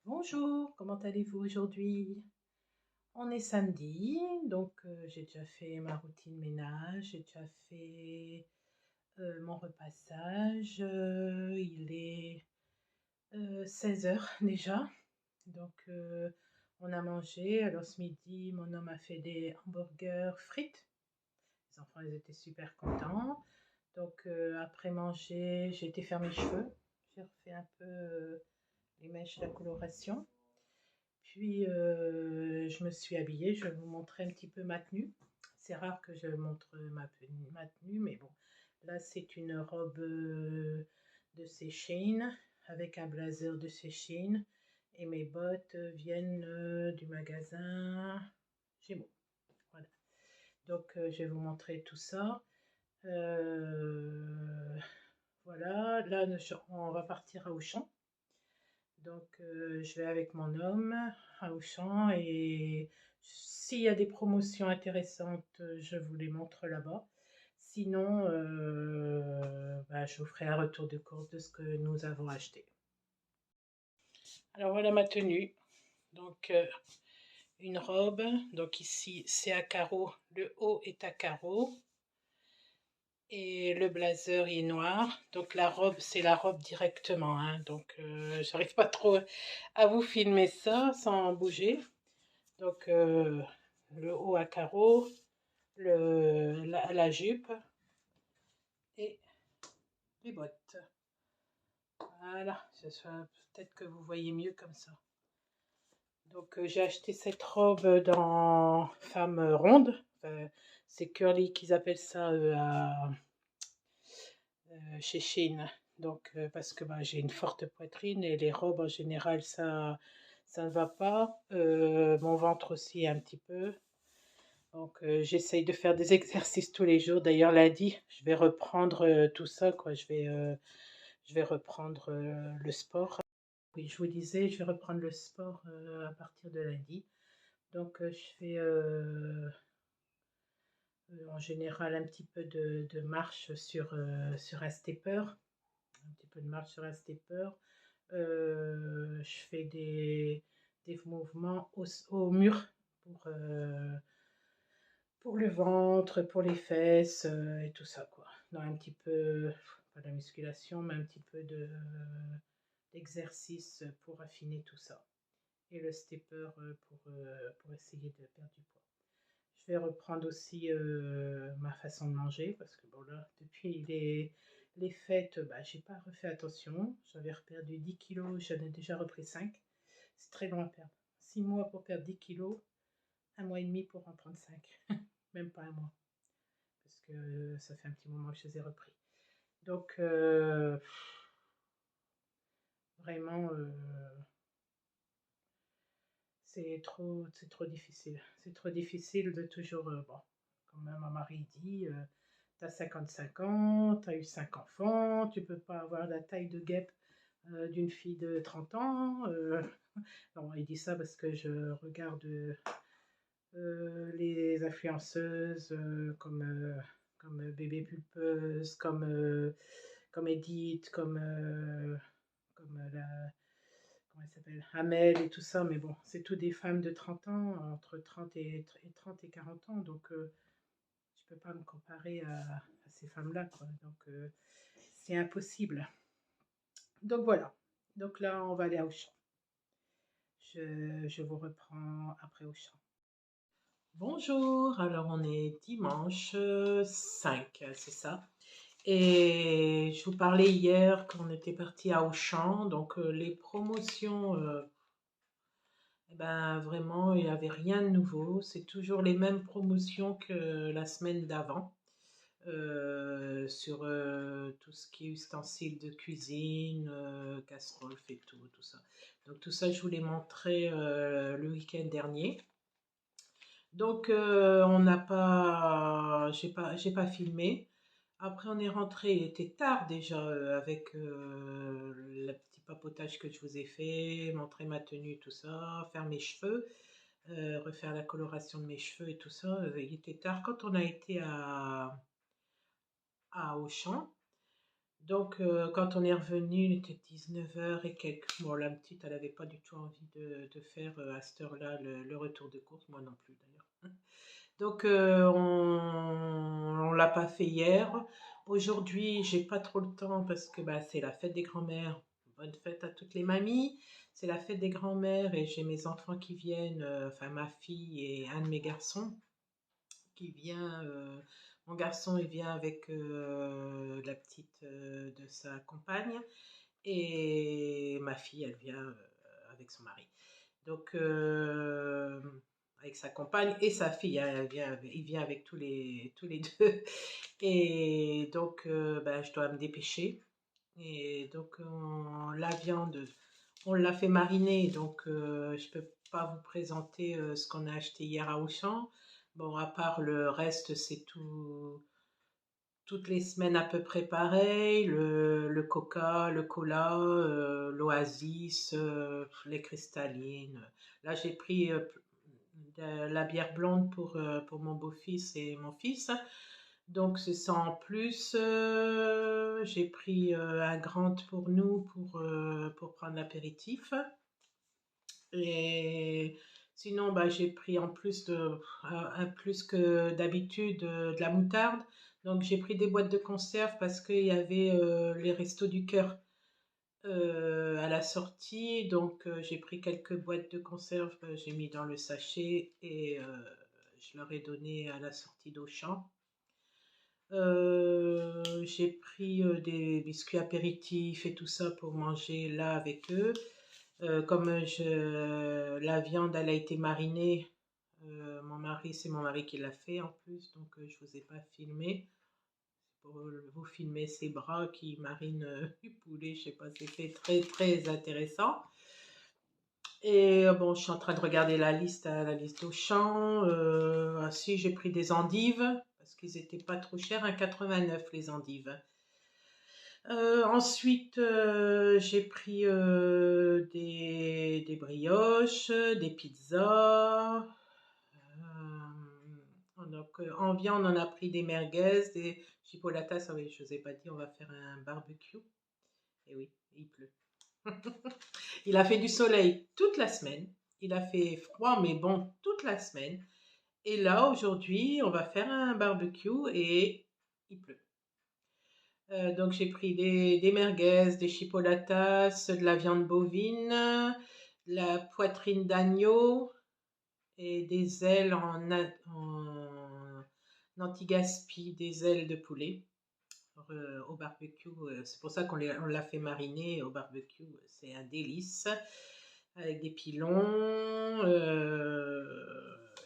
Bonjour, comment allez-vous aujourd'hui? On est samedi, donc j'ai déjà fait ma routine ménage, j'ai déjà fait mon repassage. Il est 16 heures déjà, donc on a mangé. Alors ce midi, mon homme a fait des hamburgers frites. Les enfants, ils étaient super contents. Donc après manger, j'ai été faire mes cheveux. J'ai refait un peu les mèches, la coloration. Puis, je me suis habillée, je vais vous montrer un petit peu ma tenue. C'est rare que je montre ma tenue, mais bon, là c'est une robe de Shein avec un blazer de Shein et mes bottes viennent du magasin Gémeaux. Voilà. Donc, je vais vous montrer tout ça. Euh, voilà, là on va partir à Auchan. Donc, je vais avec mon homme à Auchan et s'il y a des promotions intéressantes, je vous les montre là-bas. Sinon, bah, je vous ferai un retour de course de ce que nous avons acheté. Alors voilà ma tenue. Donc, une robe. Donc ici, c'est à carreaux. Le haut est à carreaux. Et le blazer il est noir. Donc la robe, c'est la robe directement, hein. Donc j'arrive pas trop à vous filmer ça sans bouger. Donc le haut à carreaux, la jupe et les bottes. Voilà, peut-être que vous voyez mieux comme ça. Donc j'ai acheté cette robe dans Femme Ronde. Enfin, c'est Curly qu'ils appellent ça chez Shein. Donc, parce que bah, j'ai une forte poitrine et les robes en général, ça ne va pas. Mon ventre aussi un petit peu. Donc, j'essaye de faire des exercices tous les jours. D'ailleurs, lundi, je vais reprendre tout ça, quoi. Je vais reprendre le sport. Oui, je vous disais, je vais reprendre le sport à partir de lundi. Donc, je fais en général un petit peu de marche sur un stepper. Un petit peu de marche sur un stepper. Je fais des mouvements au mur pour le ventre, pour les fesses et tout ça, quoi. Donc un petit peu, pas de la musculation, mais un petit peu d'exercice pour affiner tout ça. Et le stepper pour essayer de perdre du poids. Je vais reprendre aussi ma façon de manger parce que bon là, depuis les fêtes, bah, j'ai pas refait attention. J'avais perdu 10 kilos, j'en ai déjà repris 5. C'est très long à perdre. 6 mois pour perdre 10 kilos, un mois et demi pour en prendre 5. Même pas un mois, parce que ça fait un petit moment que je les ai repris. Donc, vraiment, c'est trop difficile. C'est trop difficile de toujours, bon, comme mon mari dit, t'as 55 ans, t'as eu 5 enfants, tu peux pas avoir la taille de guêpe d'une fille de 30 ans. Non, il dit ça parce que je regarde les influenceuses comme Bébé Pulpeuse, comme Edith, comme la, comment elle s'appelle, Amel et tout ça, mais bon, c'est tout des femmes de 30 ans, entre 30 et 30 et 40 ans, donc je peux pas me comparer à ces femmes-là, quoi. Donc c'est impossible. Donc voilà. Donc là, on va aller à Auchan. Je vous reprends après Auchan. Bonjour, alors on est dimanche 5, c'est ça. Et je vous parlais hier qu'on était parti à Auchan, donc les promotions, eh ben vraiment, il n'y avait rien de nouveau. C'est toujours les mêmes promotions que la semaine d'avant sur tout ce qui est ustensiles de cuisine, casseroles, tout, tout ça. Donc tout ça, je vous l'ai montré le week-end dernier. Donc on n'a pas, j'ai pas filmé. Après on est rentré, il était tard déjà avec le petit papotage que je vous ai fait, montrer ma tenue, tout ça, faire mes cheveux, refaire la coloration de mes cheveux et tout ça. Il était tard quand on a été à Auchan. Donc, quand on est revenu, il était 19 h et quelques. Bon, la petite, elle n'avait pas du tout envie de faire à cette heure-là le retour de course, moi non plus d'ailleurs. Donc, on l'a pas fait hier. Aujourd'hui, j'ai pas trop le temps parce que bah, c'est la fête des grands-mères. Bonne fête à toutes les mamies. C'est la fête des grands-mères et j'ai mes enfants qui viennent, enfin ma fille et un de mes garçons qui vient. Mon garçon, il vient avec la petite de sa compagne et ma fille, elle vient avec son mari. Donc, avec sa compagne et sa fille, hein, il vient avec tous les deux. Et donc, ben, je dois me dépêcher. Et donc, la viande, on l'a fait mariner, donc je peux pas vous présenter ce qu'on a acheté hier à Auchan. Bon, à part le reste, c'est tout, toutes les semaines à peu près pareil. Le Coca, le Cola, l'Oasis, les cristallines. Là, j'ai pris de la bière blonde pour mon beau-fils et mon fils. Donc, c'est ça en plus. J'ai pris un grand pour nous pour prendre l'apéritif. Et sinon, bah, j'ai pris en plus un plus que d'habitude de la moutarde. Donc, j'ai pris des boîtes de conserve parce qu'il y avait les restos du cœur à la sortie. Donc, j'ai pris quelques boîtes de conserve, j'ai mis dans le sachet et je leur ai donné à la sortie d'Auchan. J'ai pris des biscuits apéritifs et tout ça pour manger là avec eux. Comme la viande, elle a été marinée, c'est mon mari qui l'a fait en plus, donc je vous ai pas filmé. Pour vous filmer ses bras qui marinent du poulet, je sais pas, c'était très très intéressant. Et bon, je suis en train de regarder la liste Auchan. Ah si, j'ai pris des endives parce qu'ils étaient pas trop chers, 1,89 les endives. Ensuite, j'ai pris des brioches, des pizzas. Donc, en viande, on a pris des merguez, des chipolatas. Ah oui, je vous ai pas dit, on va faire un barbecue. Et oui, il pleut. Il a fait du soleil toute la semaine. Il a fait froid, mais bon, toute la semaine. Et là, aujourd'hui, on va faire un barbecue et il pleut. Donc j'ai pris des merguez, des chipolatas, de la viande bovine, la poitrine d'agneau et des ailes en anti-gaspi, des ailes de poulet au barbecue. C'est pour ça on l'a fait mariner au barbecue. C'est un délice avec des pilons.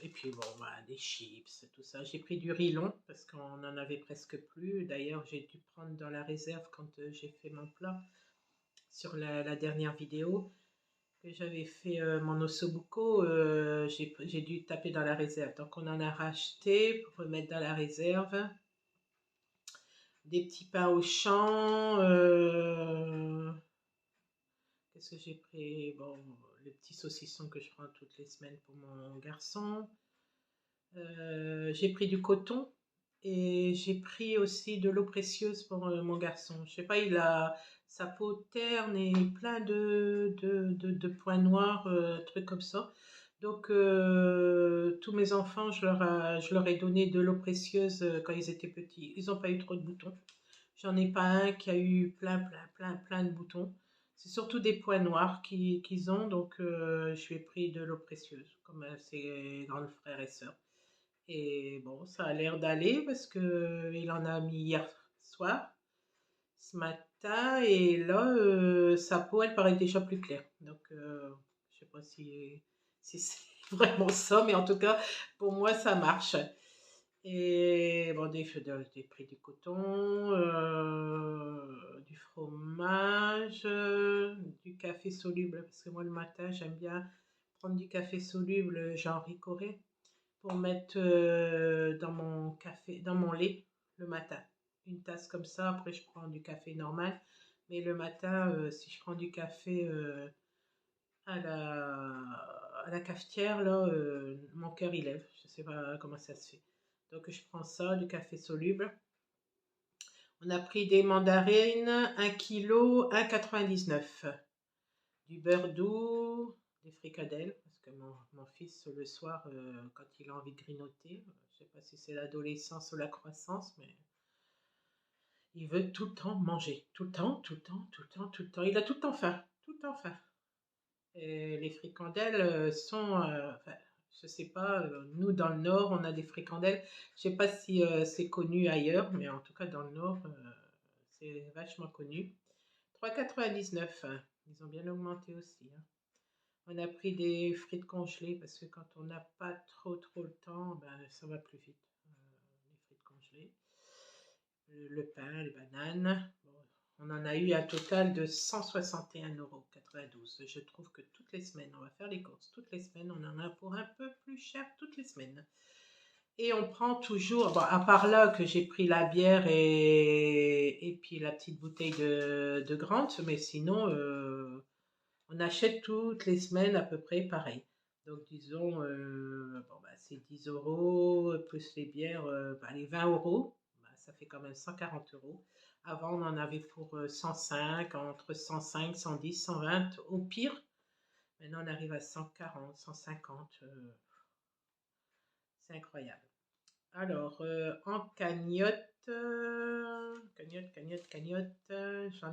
Et puis bon, voilà, des chips, tout ça. J'ai pris du riz long parce qu'on en avait presque plus. D'ailleurs, j'ai dû prendre dans la réserve quand j'ai fait mon plat sur la dernière vidéo que j'avais fait mon ossobuco. J'ai dû taper dans la réserve. Donc on en a racheté pour remettre dans la réserve. Des petits pains au champ. Qu'est-ce que j'ai pris? Bon, les petits saucissons que je prends toutes les semaines pour mon garçon. J'ai pris du coton et j'ai pris aussi de l'eau précieuse pour mon garçon. Je sais pas, il a sa peau terne et plein de points noirs, trucs comme ça. Donc, tous mes enfants, je leur ai donné de l'eau précieuse quand ils étaient petits. Ils n'ont pas eu trop de boutons. J'en ai pas un qui a eu plein de boutons. C'est surtout des points noirs qu'ils ont, donc je lui ai pris de l'eau précieuse, comme ses grands frères et sœurs. Et bon, ça a l'air d'aller parce que il en a mis hier soir, ce matin, et là, sa peau, elle paraît déjà plus claire. Donc, je sais pas si c'est vraiment ça, mais en tout cas, pour moi, ça marche. Et bon, des prix du coton, du fromage, du café soluble, parce que moi le matin j'aime bien prendre du café soluble, genre Ricoré, pour mettre dans mon café, dans mon lait le matin. Une tasse comme ça, après je prends du café normal. Mais le matin, si je prends du café à la cafetière, là, mon cœur il lève. Je sais pas comment ça se fait. Donc je prends ça, du café soluble. On a pris des mandarines, 1 kg, 1,99 €. Du beurre doux, des fricadelles, parce que mon fils, le soir, quand il a envie de grignoter, je sais pas si c'est l'adolescence ou la croissance, mais il veut tout le temps manger. Tout le temps, tout le temps, tout le temps, tout le temps. Il a tout le temps faim. Tout le temps faim. Et les fricandelles sont, enfin, je sais pas, nous dans le Nord, on a des fricandelles. Je sais pas si c'est connu ailleurs, mais en tout cas dans le Nord, c'est vachement connu. 3,99 €. Ils ont bien augmenté aussi, hein. On a pris des frites congelées parce que quand on n'a pas trop le temps, ben, ça va plus vite. Les frites congelées, le pain, les bananes. Bon, on en a eu un total de 161,92 €. Je trouve que toutes les semaines, on va faire les courses. Toutes les semaines, on en a pour un peu plus cher toutes les semaines. Et on prend toujours, bon, à part là que j'ai pris la bière et puis la petite bouteille de Grant, mais sinon, on achète toutes les semaines à peu près pareil. Donc disons, bon, bah, c'est 10 € plus les bières, bah, les 20 €, bah, ça fait quand même 140 €. Avant, on en avait pour 105, entre 105, 110, 120 au pire. Maintenant, on arrive à 140, 150. C'est incroyable. Alors, en cagnotte, j'en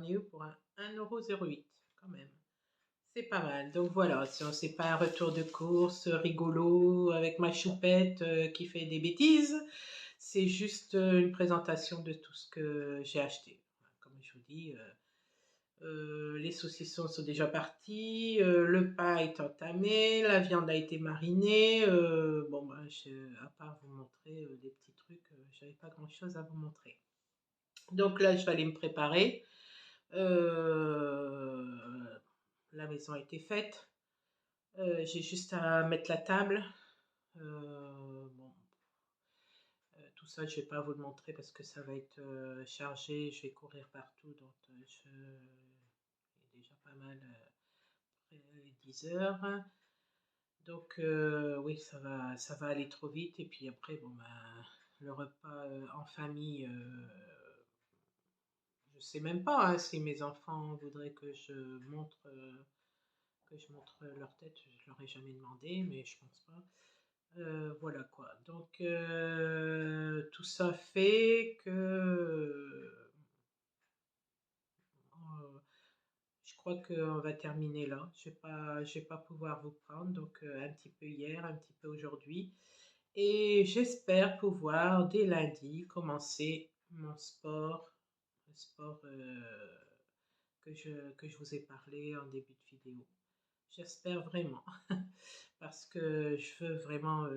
ai eu pour un 1,08 € quand même. C'est pas mal. Donc voilà, c'est pas un retour de course rigolo avec ma choupette qui fait des bêtises. C'est juste une présentation de tout ce que j'ai acheté. Comme je vous dis, les saucissons sont déjà partis, le pain est entamé, la viande a été marinée. Bon, bah, à part vous montrer des petits trucs, j'avais pas grand-chose à vous montrer. Donc là, je vais aller me préparer. La maison a été faite. J'ai juste à mettre la table. Bon, tout ça, je ne vais pas vous le montrer parce que ça va être chargé. Je vais courir partout. Donc, je j'ai déjà pas mal après les 10 heures. Donc, oui, ça va aller trop vite. Et puis après, bon, ben, le repas en famille, je sais même pas hein, si mes enfants voudraient que je montre leur tête. Je leur ai jamais demandé, mais je pense pas. Voilà quoi. Donc tout ça fait que je crois qu'on va terminer là. Je vais pas pouvoir vous prendre. Donc un petit peu hier, un petit peu aujourd'hui. Et j'espère pouvoir dès lundi commencer mon sport, le sport que je vous ai parlé en début de vidéo. J'espère vraiment parce que je veux vraiment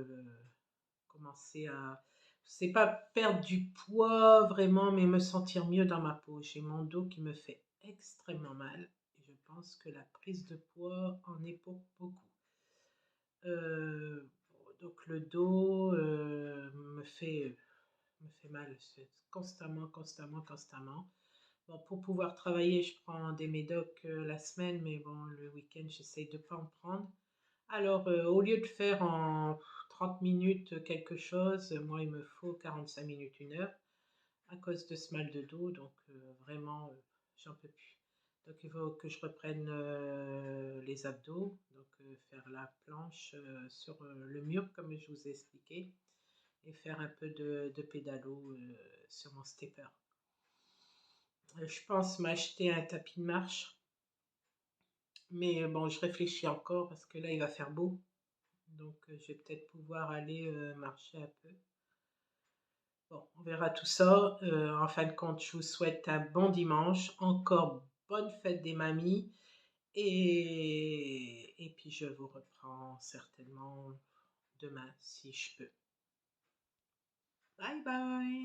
commencer à, c'est pas perdre du poids vraiment, mais me sentir mieux dans ma peau. J'ai mon dos qui me fait extrêmement mal et je pense que la prise de poids en est pour beaucoup. Donc le dos me fait mal constamment, constamment, constamment. Bon, pour pouvoir travailler, je prends des médocs la semaine, mais bon, le week-end, j'essaye de ne pas en prendre. Alors, au lieu de faire en 30 minutes quelque chose, moi, il me faut 45 minutes, 1 heure, à cause de ce mal de dos. Donc, vraiment, j'en peux plus. Donc, il faut que je reprenne les abdos, donc faire la planche sur le mur, comme je vous ai expliqué, et faire un peu de pédalo sur mon stepper. Je pense m'acheter un tapis de marche, mais bon, je réfléchis encore parce que là, il va faire beau. Donc, je vais peut-être pouvoir aller marcher un peu. Bon, on verra tout ça. En fin de compte, je vous souhaite un bon dimanche. Encore bonne fête des mamies. Et puis, je vous reprends certainement demain si je peux. Bye bye!